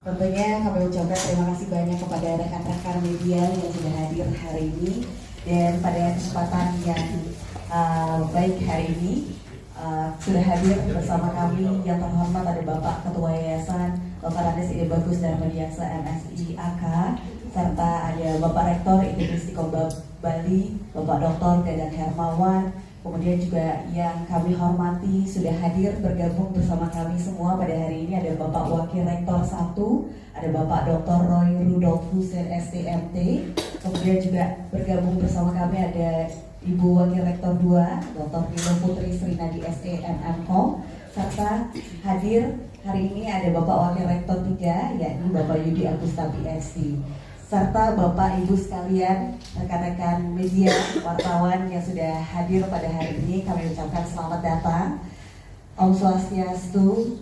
Tentunya kami ucapkan terima kasih banyak kepada rekan-rekan media yang sudah hadir hari ini, dan pada kesempatan yang baik hari ini sudah hadir bersama kami yang terhormat ada Bapak Ketua Yayasan Bapak Randes Ide Bagus dan Mediaksa MSI AK, serta ada Bapak Rektor ITB Istiqom Bali Bapak Dr. Dadang Hermawan. Kemudian juga yang kami hormati sudah hadir bergabung bersama kami semua pada hari ini ada Bapak Wakil Rektor 1, ada Bapak Dr. Roy Rudolf Hussein STMT. Kemudian juga bergabung bersama kami ada Ibu Wakil Rektor 2, Dr. Nilo Putri Srinadi SEMMKOM, serta hadir hari ini ada Bapak Wakil Rektor 3, yakni Bapak Yudi Agusta PhD, serta Bapak Ibu sekalian, rekan-rekan media, wartawan yang sudah hadir pada hari ini. Kami ucapkan selamat datang. Om Swastiastu.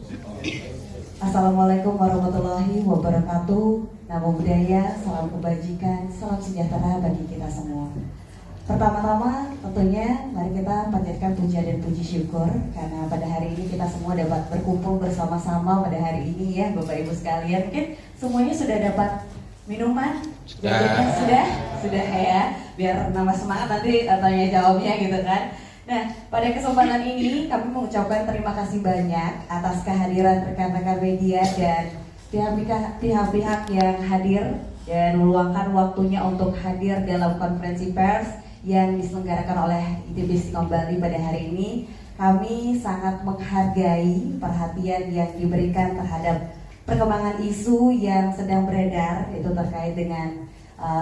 Assalamualaikum warahmatullahi wabarakatuh. Namo Buddhaya, salam kebajikan, salam sejahtera bagi kita semua. Pertama-tama tentunya mari kita panjatkan puja dan puji syukur karena pada hari ini kita semua dapat berkumpul bersama-sama pada hari ini ya Bapak Ibu sekalian. Mungkin semuanya sudah dapat minuman? Sudah ya, biar nambah semangat nanti tanya jawabnya gitu kan. Nah, pada kesempatan ini kami mengucapkan terima kasih banyak atas kehadiran rekan-rekan media dan pihak-pihak yang hadir dan meluangkan waktunya untuk hadir dalam konferensi pers yang diselenggarakan oleh ITB Istiqom Bali pada hari ini. Kami sangat menghargai perhatian yang diberikan terhadap perkembangan isu yang sedang beredar itu terkait dengan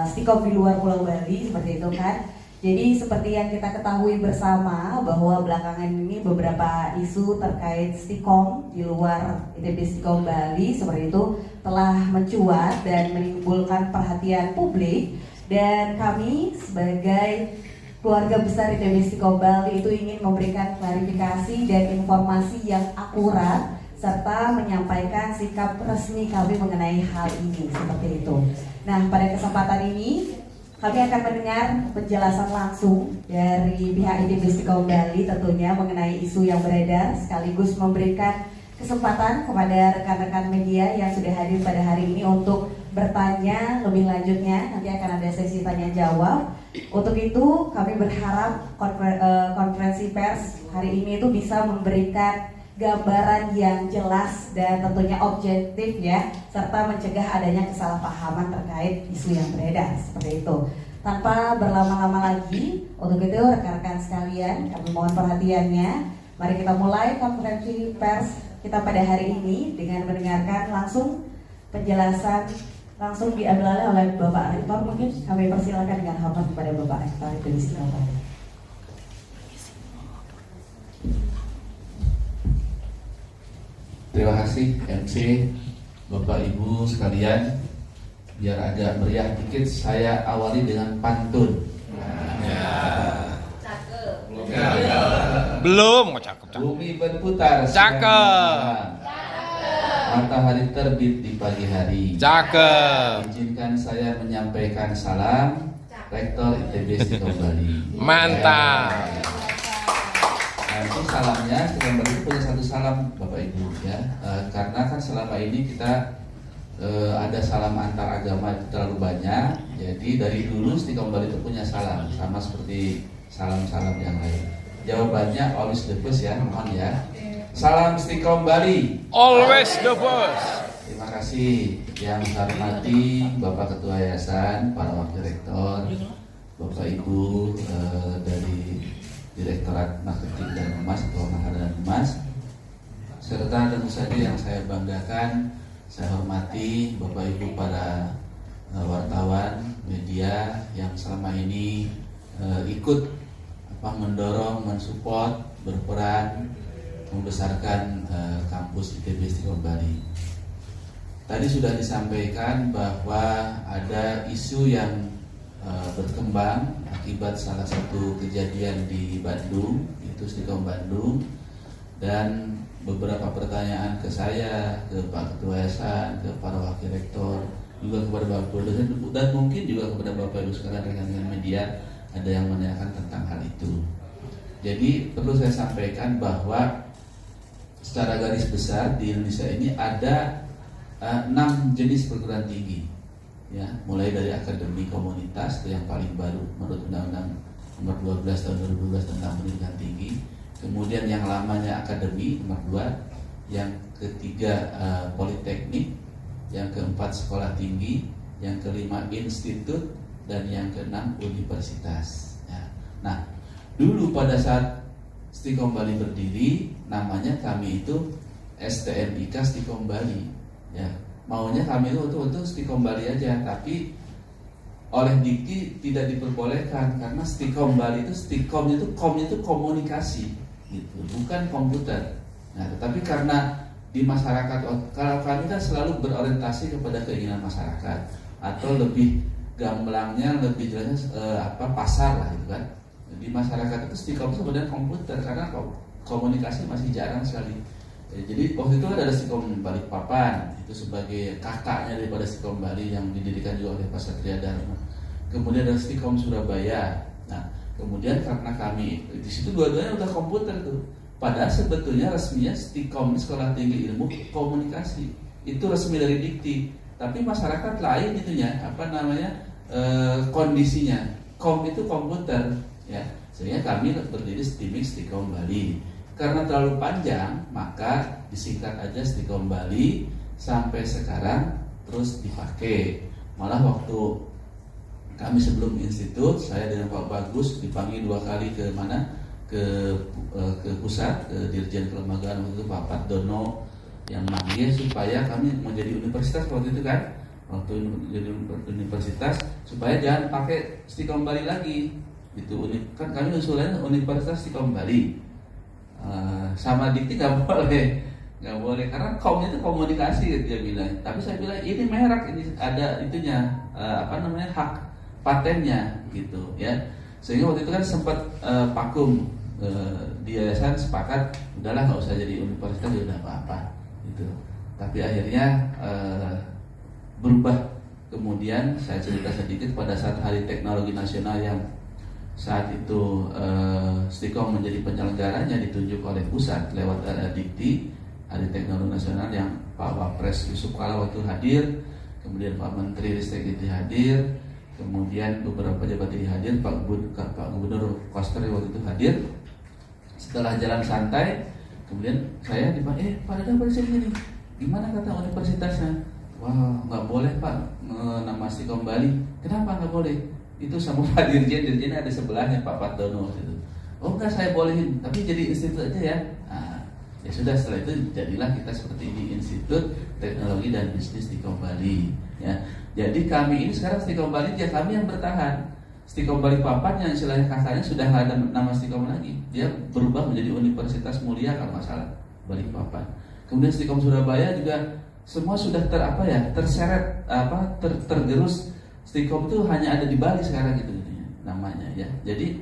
Stikom di luar Pulau Bali seperti itu kan. Jadi seperti yang kita ketahui bersama bahwa belakangan ini beberapa isu terkait Stikom di luar ITB Istiqom Bali seperti itu telah mencuat dan menimbulkan perhatian publik, dan kami sebagai keluarga besar ITB Istiqom Bali itu ingin memberikan klarifikasi dan informasi yang akurat serta menyampaikan sikap resmi kami mengenai hal ini seperti itu. Nah, pada kesempatan ini kami akan mendengar penjelasan langsung dari pihak ITB Istiqom Bali tentunya mengenai isu yang beredar, sekaligus memberikan kesempatan kepada rekan-rekan media yang sudah hadir pada hari ini untuk bertanya lebih lanjutnya. Nanti akan ada sesi tanya jawab. Untuk itu kami berharap konferensi pers hari ini itu bisa memberikan gambaran yang jelas dan tentunya objektif ya, serta mencegah adanya kesalahpahaman terkait isu yang beredar seperti itu. Tanpa berlama-lama lagi, untuk itu rekan-rekan sekalian kami mohon perhatiannya. Mari kita mulai konferensi pers kita pada hari ini dengan mendengarkan langsung penjelasan langsung diambil alih oleh Bapak Rektor. Mungkin kami persilakan dengan hormat kepada Bapak Rektor ITB Istiqom Bali. Terima kasih MC, Bapak Ibu sekalian. Biar agak meriah dikit, saya awali dengan pantun. Belum, kok cakep. Bumi berputar, Cakep. matahari terbit di pagi hari. Cakep. Izinkan saya menyampaikan salam Rektor ITB Istiqom Bali. Mantap. Nanti salamnya Istiqom Bali itu punya satu salam Bapak Ibu ya, karena kan selama ini kita ada salam antar agama itu terlalu banyak. Jadi dari dulu Istiqom Bali itu punya salam sama seperti salam-salam yang lain. Jawabannya always the best ya, mohon ya. Salam Istiqom Bali. Always the best. Terima kasih yang saya hormati Bapak Ketua Yayasan, para Wakil Rektor, Bapak Ibu dari Direktorat Marketing dan Humas atau Mahar dan Humas, serta tentu saja yang saya banggakan, saya hormati Bapak Ibu para wartawan, media yang selama ini ikut mendorong, mensupport, berperan membesarkan kampus ITB Istiqom Bali. Tadi sudah disampaikan bahwa ada isu yang berkembang akibat salah satu kejadian di Bandung, itu Istiqom Bandung, dan beberapa pertanyaan ke saya, ke Pak Ketua Yayasan, ke para Wakil Rektor, juga kepada Bapak dosen, dan mungkin juga kepada Bapak Ibu sekalian rekan-rekan media, ada yang menanyakan tentang hal itu. Jadi perlu saya sampaikan bahwa secara garis besar di Indonesia ini ada 6 jenis perguruan tinggi, ya, mulai dari akademi komunitas itu yang paling baru menurut Undang-Undang Nomor 12 Tahun 2012 tentang pendidikan tinggi. Kemudian yang lamanya akademi nomor 2, yang ketiga politeknik, yang keempat sekolah tinggi, yang kelima institut, dan yang keenam universitas. Ya. Nah, dulu pada saat Stikom Bali berdiri, namanya kami itu STNIK Stikom Bali. Ya, maunya kami itu untuk Stikom Bali aja, tapi oleh Dikti tidak diperbolehkan karena Stikom Bali itu Stikom itu komunikasi, gitu, bukan komputer. Nah, tetapi karena di masyarakat, kalau kami kan selalu berorientasi kepada keinginan masyarakat, atau lebih gamblangnya, lebih jelasnya pasar lah, gitu kan. Di masyarakat itu Stikom itu sebenarnya komputer karena komunikasi masih jarang sekali. Jadi waktu itu ada Stikom Balikpapan, itu sebagai kakaknya daripada Stikom Bali yang didirikan juga oleh Pak Satria Dharma. Kemudian ada Stikom Surabaya. Nah, kemudian karena kami di situ dua-duanya udah komputer tuh. Padahal sebetulnya resminya Stikom Sekolah Tinggi Ilmu Komunikasi itu resmi dari Dikti, tapi masyarakat lain itunya kondisinya kom itu komputer, ya. Sehingga kami berdiri Stikom Bali. Karena terlalu panjang, maka disingkat aja Stikom Bali sampai sekarang terus dipakai. Malah waktu kami sebelum institut, saya dengan Pak Bagus dipanggil 2 kali ke mana? Ke pusat, ke Dirjen Kelembagaan waktu itu Pak Patdono yang manggil supaya kami menjadi universitas waktu itu kan. Waktu jadi universitas supaya jangan pakai Stikom Bali lagi. Gitu. Kan kami usulannya Universitas Stikom Bali. Sama Dikti nggak boleh karena itu komunikasi dia bilang. Tapi saya bilang ini merek, ini ada itunya hak patennya gitu ya. Sehingga waktu itu kan sempat vakum di yayasan sepakat udahlah nggak usah jadi universitas ya udah apa-apa gitu. Tapi akhirnya berubah. Kemudian saya cerita sedikit pada saat Hari Teknologi Nasional yang saat itu Stikom menjadi penyelenggaranya ditunjuk oleh pusat lewat Dikti, Hari Teknologi Nasional yang Pak Wapres Yusuf Kala waktu hadir, kemudian Pak Menteri Ristek itu hadir, kemudian beberapa pejabat ini hadir, Pak Gubernur Koster waktu itu hadir. Setelah jalan santai, kemudian saya dipanggil, Pak Dadang pada sini nih, gimana kata universitasnya? Wah, nggak boleh Pak nama Stikom Bali. Kenapa nggak boleh? Itu sama Pak Dirjen ada sebelahnya Pak Patdono gitu. Oh enggak, saya bolehin, tapi jadi institut aja ya. Nah, ya sudah, setelah itu jadilah kita seperti ini, Institut Teknologi dan Bisnis Stikom Bali. Ya, jadi kami ini sekarang Stikom Bali, ya kami yang bertahan. Stikom Balikpapan yang istilahnya kakaknya sudah nggak ada nama Stikom lagi, dia berubah menjadi Universitas Mulia kalau nggak salah Balikpapan. Kemudian Stikom Surabaya juga semua sudah terseret tergerus. Stikom itu hanya ada di Bali sekarang gitu namanya ya. Jadi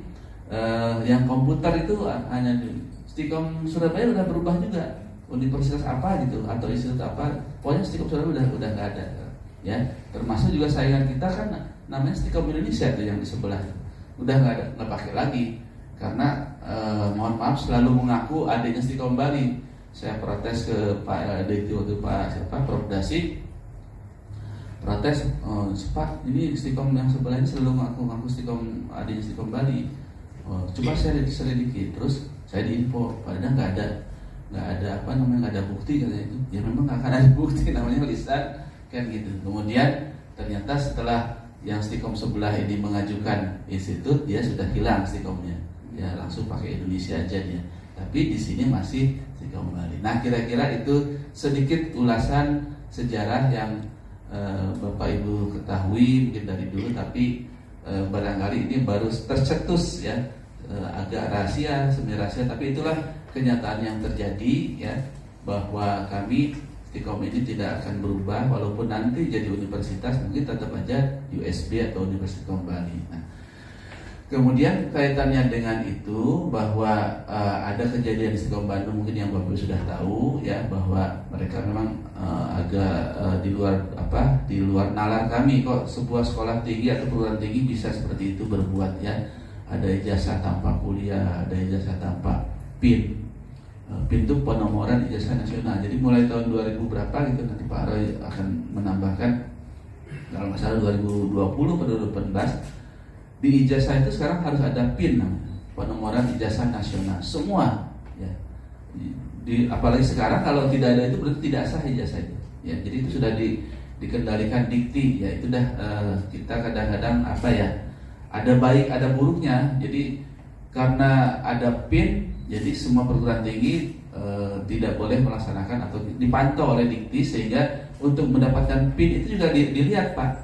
yang komputer itu hanya di Stikom Surabaya udah berubah juga, universitas apa gitu atau institut apa, pokoknya Stikom Surabaya udah nggak ada ya. Termasuk juga saingan kita kan namanya Stikom Indonesia tuh yang di sebelah udah nggak pakai lagi karena mohon maaf selalu mengaku adanya Stikom Bali. Saya protes ke Pak Diti waktu Prof Dasi protes, Pak ini Stikom yang sebelah ini selalu ngaku Stikom, adanya Stikom Bali. Coba saya selidiki, terus saya diinfo padahal nggak ada bukti katanya itu. Ya memang nggak akan ada bukti, namanya lisan kan gitu. Kemudian ternyata setelah yang Stikom sebelah ini mengajukan institut, dia sudah hilang Stikomnya, ya langsung pakai Indonesia aja dia. Tapi di sini masih Stikom Bali. Nah kira-kira itu sedikit ulasan sejarah yang Bapak Ibu ketahui mungkin dari dulu, tapi barangkali ini baru tercetus ya, agak rahasia, semi rahasia, tapi itulah kenyataan yang terjadi ya, bahwa kami Stikom ini tidak akan berubah walaupun nanti jadi universitas mungkin tetap aja USB atau Universitas Stikom Bali. Nah, kemudian kaitannya dengan itu bahwa ada kejadian di Stikom Bandung mungkin yang Bapak sudah tahu ya, bahwa mereka memang agak di luar nalar kami, kok sebuah sekolah tinggi atau perguruan tinggi bisa seperti itu berbuat ya. Ada ijazah tanpa kuliah, ada ijazah tanpa PIN. pintu penomoran ijazah nasional. Jadi mulai tahun 2000 berapa gitu nanti Pak Roy akan menambahkan, kalau nggak salah 2020 atau 2018, di ijazah itu sekarang harus ada PIN namanya, penomoran ijazah nasional semua ya. Apalagi sekarang kalau tidak ada itu berarti tidak sah ijazah itu ya. Jadi itu sudah dikendalikan dikti ya. Itu dah kita kadang-kadang apa ya, ada baik ada buruknya. Jadi karena ada PIN, jadi semua perguruan tinggi tidak boleh melaksanakan atau dipantau oleh dikti, sehingga untuk mendapatkan PIN itu juga dilihat Pak.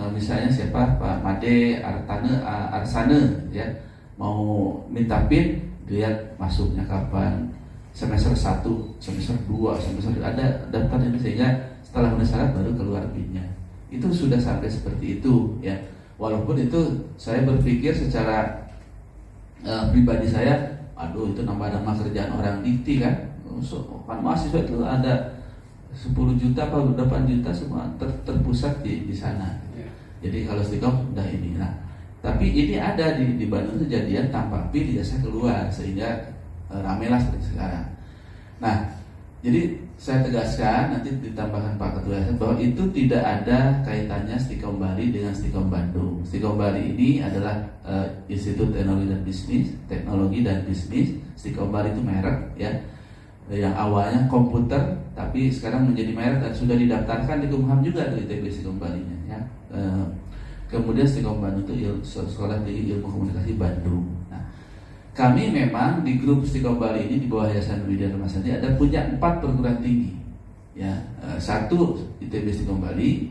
Misalnya siapa, Pak Made Arsane ya, mau minta PIN, dilihat masuknya kapan, semester 1, semester 2, semester ada daftar ini, sehingga setelah memenuhi syarat baru keluar PIN-nya. Itu sudah sampai seperti itu ya. Walaupun itu saya berpikir secara pribadi saya, aduh itu nambah-nambah kerjaan orang dikti kan. Kan mahasiswa itu ada 10 juta atau 8 juta semua terpusat di sana. Jadi kalau Stikom udah ini. Nah, tapi ini ada di Bandung kejadian tanpa PIN ijazah keluar, sehingga ramelah seperti sekarang. Nah, jadi saya tegaskan nanti ditambahkan Pak Ketua Yayasan bahwa itu tidak ada kaitannya Stikom Bali dengan Stikom Bandung. Stikom Bali ini adalah Institut Teknologi dan Bisnis. Stikom Bali itu merek ya, yang awalnya komputer tapi sekarang menjadi merek dan sudah didaftarkan di Kumham juga tuh ITB Stikom Bali-nya ya. Kemudian Stikom Bandung itu Sekolah Tinggi Ilmu Komunikasi Bandung. Nah, kami memang di grup Stikom Bali ini di bawah Yayasan Widya Ramasandi ada punya 4 perguruan tinggi ya. 1 ITB Stikom Bali,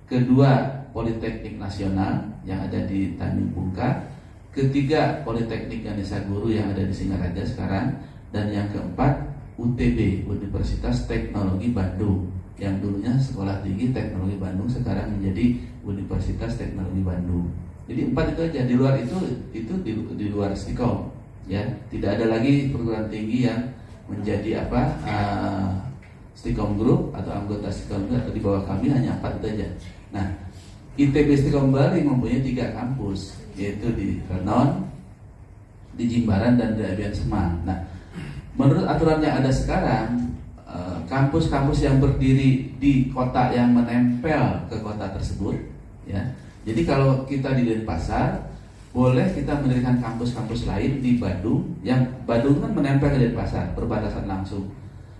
kedua Politeknik Nasional yang ada di Tanjung Bungka, ketiga Politeknik Ganesha Guru yang ada di Singaraja sekarang, dan yang keempat UTB Universitas Teknologi Bandung yang dulunya Sekolah Tinggi Teknologi Bandung sekarang menjadi Universitas Teknologi Bandung. Jadi 4 itu aja. Di luar itu di luar Stikom ya. Tidak ada lagi perguruan tinggi yang menjadi Stikom Group atau anggota Stikom Group, atau di bawah kami hanya 4 itu aja. Nah, ITB Stikom Bali mempunyai 3 kampus, yaitu di Renon, di Jimbaran, dan di Abian Semang. Nah, menurut aturan yang ada sekarang, kampus-kampus yang berdiri di kota yang menempel ke kota tersebut ya. Jadi kalau kita di Denpasar, boleh kita mendirikan kampus-kampus lain di Bandung, yang Bandung kan menempel ke Denpasar, perbatasan langsung,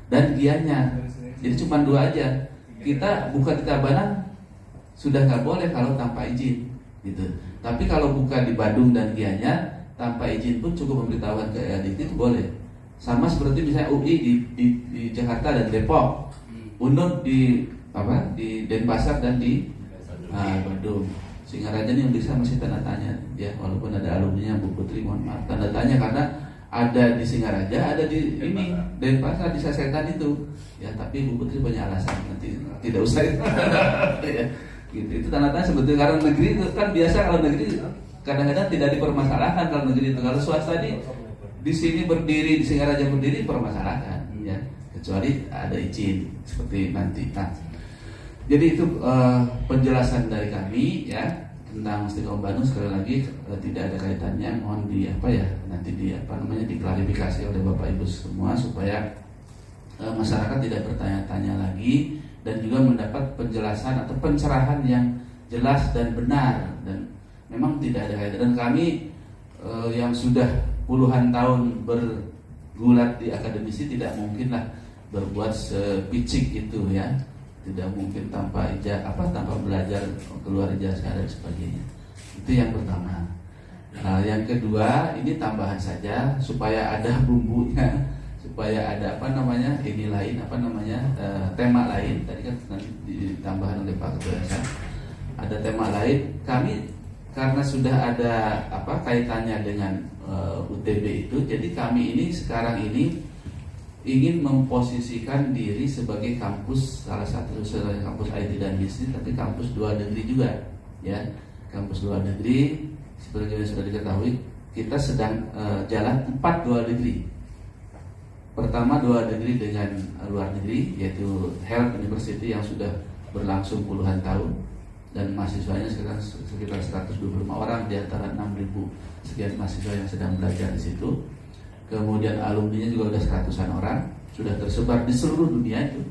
dan Gianyar. Jadi cuma 2 aja. Kita buka di Tabanan sudah nggak boleh kalau tanpa izin gitu. Tapi kalau buka di Bandung dan Gianyar tanpa izin pun cukup memberitahukan ke LDT itu boleh. Sama seperti misalnya UI di Jakarta dan Depok, UNUD di Denpasar dan di Bandung. Singaraja ini yang bisa masih tanda tanya ya, walaupun ada alumninya Bu Putri, mohon maaf tanda tanya karena ada di Singaraja, ada di ini Denpasar diselesaikan itu ya, tapi Bu Putri punya alasan nanti tidak usah itu. Ya, gitu. Itu tanda tanya sebetulnya, karena negeri itu kan biasa, kalau negeri kadang-kadang tidak dipermasalahkan kalau negeri itu. Kalau swasta di sini berdiri, di Singaraja berdiri permasalahan ya, kecuali ada izin seperti nanti. Nah, jadi itu penjelasan dari kami ya tentang Stikom Bandung. Sekali lagi tidak ada kaitannya, mohon nanti diklarifikasi oleh Bapak Ibu semua supaya masyarakat tidak bertanya-tanya lagi, dan juga mendapat penjelasan atau pencerahan yang jelas dan benar, dan memang tidak ada kaitan. Dan kami yang sudah puluhan tahun bergulat di akademisi tidak mungkinlah berbuat sepicik itu ya. Tidak mungkin tanpa tanpa belajar keluar ijazah dan sebagainya. Itu yang pertama. Nah, yang kedua, ini tambahan saja supaya ada bumbunya, supaya ada tema lain. Tadi kan nanti ditambahkan oleh Pak Ketua Yayasan. Ada tema lain. Kami karena sudah ada kaitannya dengan UTB itu, jadi kami ini sekarang ini ingin memposisikan diri sebagai kampus, salah satu kampus IT dan bisnis, tapi kampus luar negeri juga ya. Kampus luar negeri seperti yang sudah diketahui, kita sedang jalan 4 luar negeri. Pertama, luar negeri dengan luar negeri, yaitu Health University yang sudah berlangsung puluhan tahun dan mahasiswanya sekitar 125 orang di antara 6.000 sekian mahasiswa yang sedang belajar di situ. kemudian alumninya juga udah 100-an orang, sudah tersebar di seluruh dunia itu.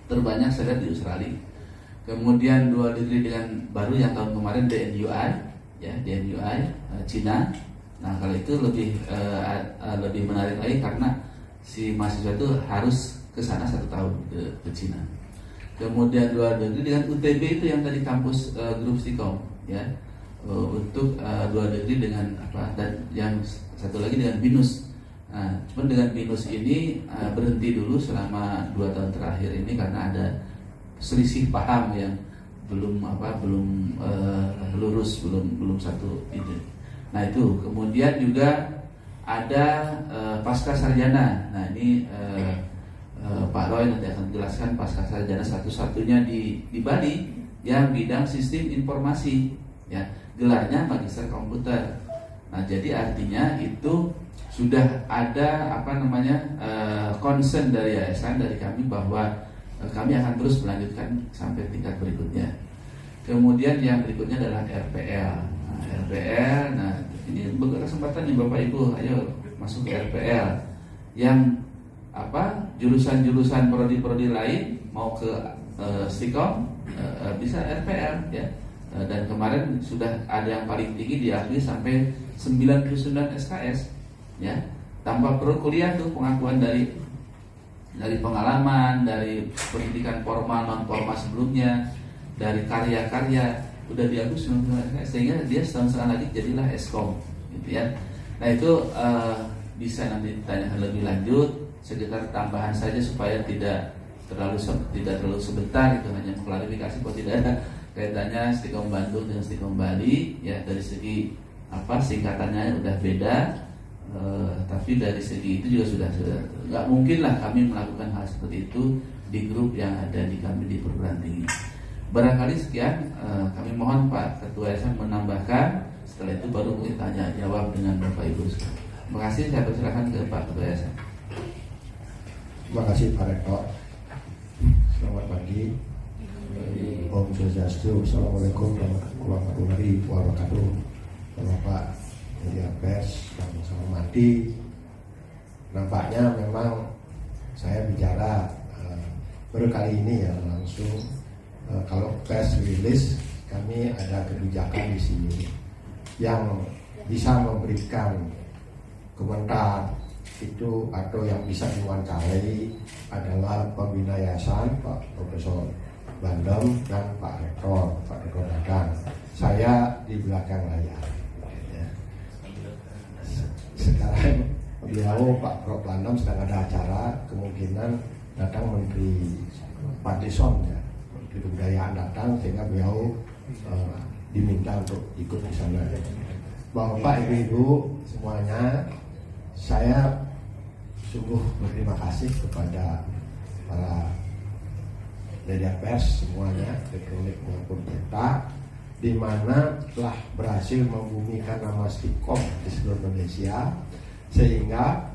Terbanyak saya lihat di Australia. Kemudian 2 degree dengan baru yang tahun kemarin DNUI, ya DNUI Cina. Nah kalau itu lebih menarik lagi karena si mahasiswa itu harus ke sana 1 tahun ke Cina. Kemudian 2 degree dengan UTB itu yang tadi kampus grup Stikom, ya untuk 2 degree dengan apa, dan yang satu lagi dengan BINUS. Nah, cuman dengan BINUS ini berhenti dulu selama 2 tahun terakhir ini karena ada selisih paham yang belum lurus, belum satu ide. Nah itu kemudian juga ada pasca sarjana. Nah ini Pak Roy nanti akan menjelaskan pasca sarjana satu-satunya di Bali yang bidang sistem informasi, ya gelarnya magister komputer. Nah jadi artinya itu sudah ada concern dari yayasan, dari kami bahwa kami akan terus melanjutkan sampai tingkat berikutnya. Kemudian yang berikutnya adalah RPL. Nah, RPL, nah ini berkesempatan nih Bapak Ibu, ayo masuk ke RPL. Yang jurusan-jurusan prodi-prodi lain mau ke Stikom bisa RPL, ya. Dan kemarin sudah ada yang paling tinggi diakui sampai 99 SKS, ya. Tanpa perlu kuliah tuh, pengakuan dari pengalaman, dari pendidikan formal non formal sebelumnya, dari karya-karya udah diakui sehingga dia setahun lagi jadilah Eskom, gitu ya. Nah itu bisa nanti ditanyakan lebih lanjut, sekitar tambahan saja supaya tidak terlalu sebentar, itu hanya mengklarifikasi bahwa tidak ada kaitannya Stikom Bandung dengan Stikom Bali, ya dari segi singkatannya udah beda. Tapi dari segi itu juga sudah nggak mungkin lah kami melakukan hal seperti itu di grup yang ada di kami di perguruan tinggi. Barangkali sekian, kami mohon Pak Ketua Yayasan menambahkan, setelah itu baru kita tanya jawab dengan Bapak Ibu. Terima kasih, saya persilakan ke Pak Ketua Yayasan. Terima kasih Pak Rektor. Selamat pagi. Om Swastiastu. Assalamualaikum warahmatullahi wabarakatuh. Bapak media pers yang saya hormati, nampaknya memang saya bicara baru kali ini ya langsung. Kalau press release kami ada kebijakan di sini yang bisa memberikan komentar itu atau yang bisa diwawancarai adalah pembina yayasan Pak Profesor Bandem dan Pak Rektor Dadang. Saya di belakang layar. Sekarang beliau Pak Prof Landam sedang ada acara, kemungkinan datang Menteri Padison, ya, Menteri Kebudayaan datang, sehingga beliau diminta untuk ikut di sana. Bapak Ibu semuanya, saya sungguh berterima kasih kepada para media pers semuanya, elektronik maupun cetak, di mana telah berhasil membumikan nama Stikom di seluruh Indonesia, sehingga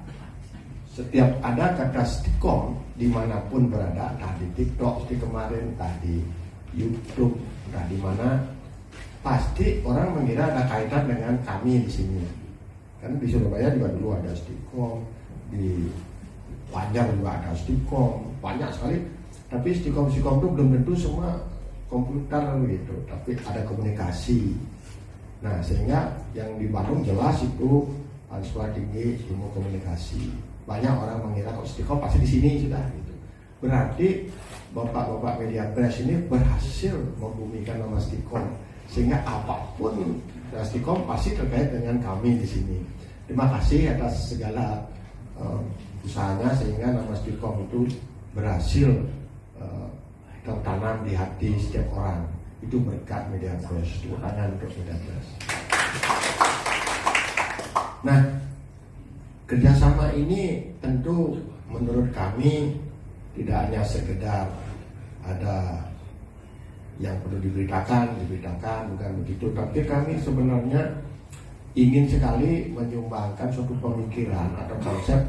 setiap ada kata Stikom dimanapun berada, entah di TikTok seperti kemarin, entah di YouTube, entah di mana, pasti orang mengira ada kaitan dengan kami di sini. Kan di Surabaya juga dulu ada Stikom, di Banjar juga ada Stikom, banyak sekali. Tapi Stikom itu belum tentu semua komputer gitu, tapi ada komunikasi. Nah sehingga yang di Bandung jelas itu sekolah tinggi ilmu komunikasi. Banyak orang mengira kok Stikom pasti di sini sudah gitu. Berarti bapak-bapak media press ini berhasil membumikan nama Stikom, sehingga apapun Stikom pasti terkait dengan kami di sini. Terima kasih atas segala usahanya sehingga nama Stikom itu berhasil tertanam di hati setiap orang. Itu berkat media press. Tepuk tangan untuk media press. Nah, kerjasama ini tentu menurut kami tidak hanya sekedar ada yang perlu diberitakan, bukan begitu. Tapi kami sebenarnya ingin sekali menyumbangkan suatu pemikiran atau konsep,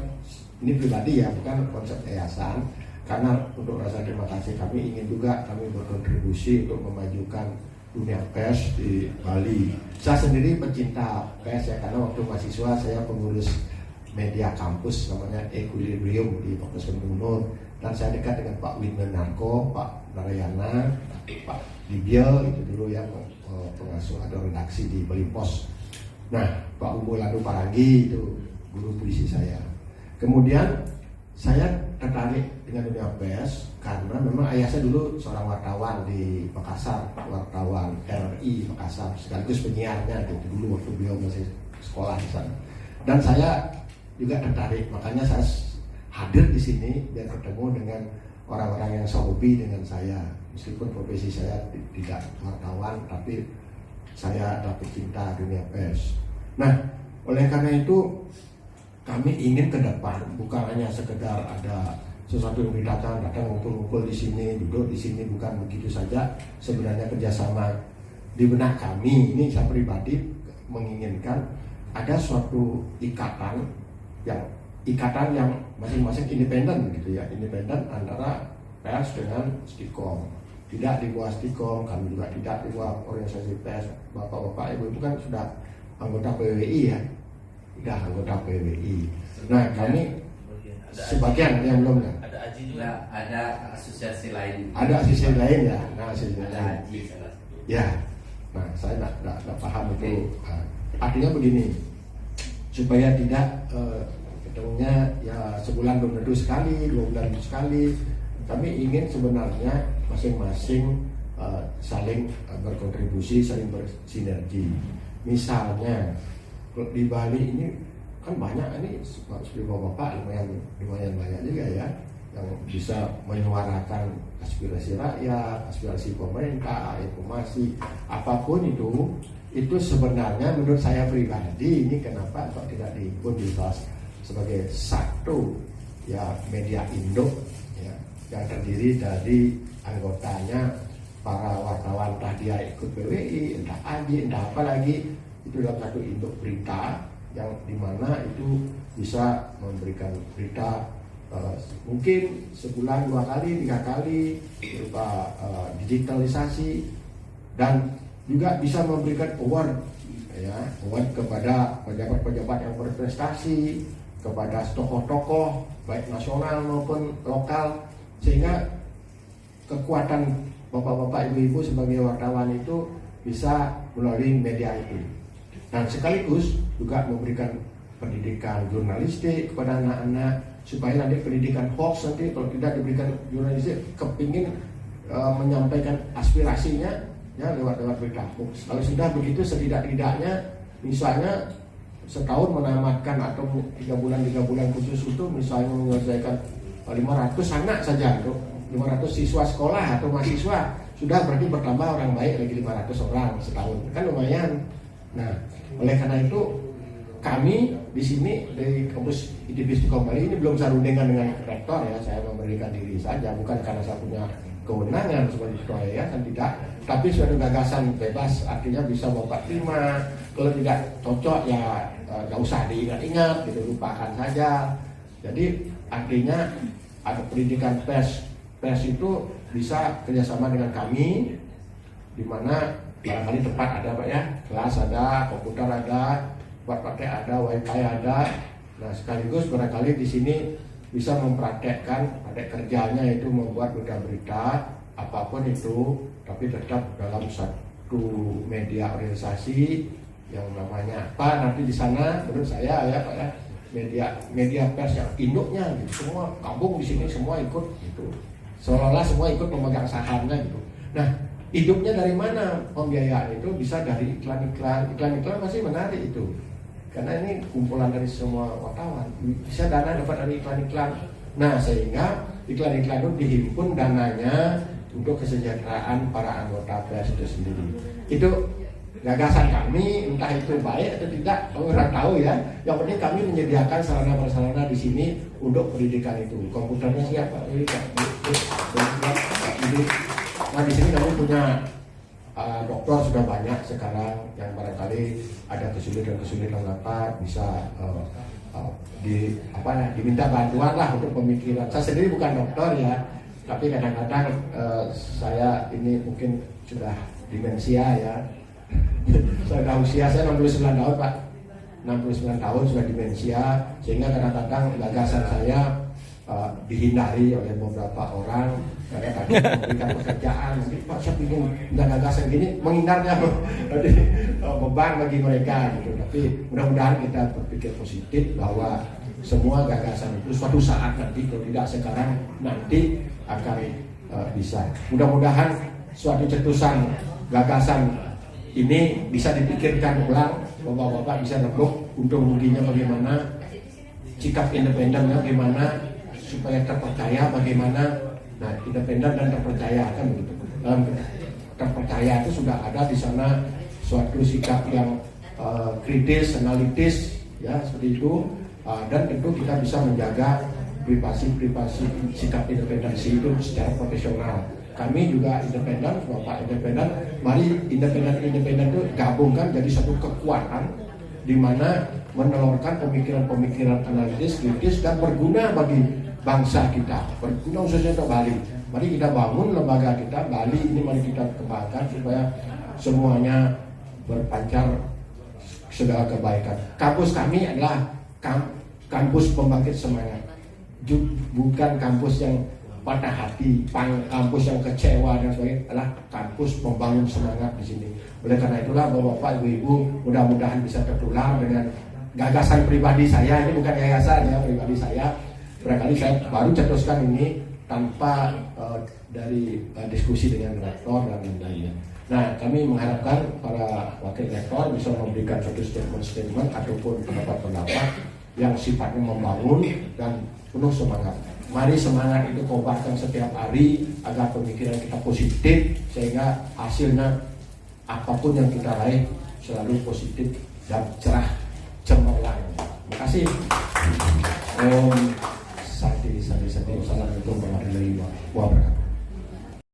ini pribadi ya, bukan konsep yayasan. Karena untuk rasa terima kasih kami ingin juga kami berkontribusi untuk memajukan dunia pers di Bali. Saya sendiri pecinta pers ya, karena waktu mahasiswa saya pengurus media kampus namanya Equilibrium di Fakultas Unur, dan saya dekat dengan Pak Winmenarko, Pak Narayana, Pak Libya itu dulu yang pengasuh atau redaksi di Belipos. Nah, Pak Umbolado Paragi itu guru puisi saya. Kemudian saya tertarik dengan dunia pers karena memang ayah saya dulu seorang wartawan di Makassar, wartawan RRI Makassar, sekaligus penyiarnya gitu dulu waktu beliau masih sekolah di sana. Dan saya juga tertarik, makanya saya hadir di sini biar ketemu dengan orang-orang yang sehobi dengan saya. Meskipun profesi saya tidak wartawan, tapi saya dapat cinta dunia pers. Nah, oleh karena itu kami ingin ke depan bukan hanya sekedar ada sesuatu yang datang ngumpul-ngumpul di sini, duduk di sini, bukan begitu saja. Sebenarnya kerjasama di benak kami ini, saya pribadi menginginkan ada suatu ikatan yang masing-masing independen gitu ya, independen antara pers dengan Stikom. Tidak di bawah Stikom, kami juga tidak di bawah organisasi pers. Bapak-bapak ibu itu kan sudah anggota PWI ya, sudah anggota PWI. Nah, kami sebagian yang belum ya. Ada Aji juga. Ada asosiasi lain. Ada asosiasi lain ya. Nah, asosiasi Ada lain. Aji salah satu. Ya. Nah, saya tidak paham itu. Nah, artinya begini, supaya tidak ketemunya ya sebulan belum tentu sekali, 2 bulan sekali. Kami ingin sebenarnya masing-masing saling berkontribusi, saling bersinergi. Misalnya di Bali ini kan banyak, ini seperti bapak lumayan banyak juga ya yang bisa menyuarakan aspirasi rakyat, aspirasi pemerintah, informasi apapun itu sebenarnya menurut saya pribadi ini kenapa kok tidak dihimpun di sebagai satu ya media induk ya, yang terdiri dari anggotanya para wartawan tadi ya ikut PWI, entah AJI, entah apa lagi, itu dalam satu induk berita yang dimana itu bisa memberikan berita mungkin sebulan 2 kali, 3 kali berupa digitalisasi, dan juga bisa memberikan award ya, award kepada pejabat-pejabat yang berprestasi, kepada tokoh-tokoh baik nasional maupun lokal, sehingga kekuatan bapak-bapak ibu-ibu sebagai wartawan itu bisa melalui media itu. Dan sekaligus juga memberikan pendidikan jurnalistik kepada anak-anak supaya nanti pendidikan hoax nanti kalau tidak diberikan jurnalistik kepingin menyampaikan aspirasinya ya lewat berita hoax. Kalau sudah begitu setidak-tidaknya misalnya setahun menamatkan atau 3 bulan khusus itu misalnya menyelesaikan 500 anak saja untuk 500 siswa sekolah atau mahasiswa, sudah berarti bertambah orang baik lagi 500 orang setahun, kan lumayan. Nah, oleh karena itu kami di sini dari kampus ITB Stikom Bali ini belum sarundingan dengan rektor ya, saya memberikan diri saja, bukan karena saya punya kewenangan sebagai ketua yayasan, tidak, tapi suatu gagasan bebas, artinya bisa bapak terima, kalau tidak cocok ya nggak usah diingat-ingat, gitu, lupakan saja. Jadi artinya ada pendidikan pers itu bisa kerjasama dengan kami, di mana barangkali tempat ada Pak ya, kelas ada, komputer ada, buat pakai ada, wifi ada. Nah sekaligus barangkali di sini bisa mempraktekkan pada kerjanya itu membuat berita-berita apapun itu, tapi tetap dalam satu media organisasi yang namanya apa nanti di sana menurut saya ya Pak ya, media pers yang induknya gitu, semua kampung di sini semua ikut gitu, seolah-olah semua ikut memegang sahamnya gitu. Nah hidupnya dari mana pembiayaan itu? Bisa dari iklan masih menarik itu, karena ini kumpulan dari semua wartawan, bisa dana dapat dari iklan. Nah sehingga iklan itu dihimpun dananya untuk kesejahteraan para anggota pers itu sendiri. Itu gagasan kami, entah itu baik atau tidak, orang tahu ya. Yang penting kami menyediakan sarana-prasarana di sini untuk pendidikan itu. Komputernya siap Pak. Nah di sini kami punya dokter sudah banyak sekarang yang barangkali ada kesulitan apa bisa diminta bantuan lah untuk pemikiran. Saya sendiri bukan dokter ya, tapi kadang-kadang saya ini mungkin sudah demensia ya. Saya udah usia, saya 69 tahun Pak. 69 tahun sudah demensia, sehingga kadang-kadang gagasan saya dihindari oleh beberapa orang. Kadang-kadang memberikan pekerjaan, mungkin Pak saya ingin gagasan gini, menghindarnya jadi beban bagi mereka gitu. Tapi mudah-mudahan kita berpikir positif bahwa semua gagasan itu suatu saat nanti, kalau tidak sekarang nanti akan bisa. Mudah-mudahan suatu cetusan gagasan ini bisa dipikirkan ulang, bapak-bapak bisa rebruk untung ruginya bagaimana, sikap independennya bagaimana supaya terpercaya bagaimana. Nah, independen dan terpercaya kan begitu. Dalam terpercaya itu sudah ada di sana suatu sikap yang kritis, analitis, ya seperti itu. Dan tentu kita bisa menjaga privasi sikap independensi itu secara profesional. Kami juga independen, Bapak independen. Mari independen itu gabungkan jadi satu kekuatan di mana menelurkan pemikiran-pemikiran analitis, kritis dan berguna bagi bangsa kita, berguna khususnya untuk Bali. Mari kita bangun lembaga kita Bali ini, mari kita kembangkan supaya semuanya berpancar segala kebaikan. Kampus kami adalah kampus pembangkit semangat, bukan kampus yang patah hati, kampus yang kecewa dan sebagainya, adalah kampus membangun semangat di sini. Oleh karena itulah Bapak Ibu mudah-mudahan bisa tertular dengan gagasan pribadi saya. Ini bukan yayasan ya, pribadi saya. Barangkali saya baru cetuskan ini tanpa dari diskusi dengan rektor dan lain-lainnya. Nah, kami mengharapkan para wakil rektor bisa memberikan suatu statement ataupun pendapat-pendapat yang sifatnya membangun dan penuh semangat. Mari semangat itu kobarkan setiap hari agar pemikiran kita positif, sehingga hasilnya apapun yang kita raih selalu positif dan cerah cemerlang. Terima kasih. Assalamualaikum warahmatullahi wabarakatuh.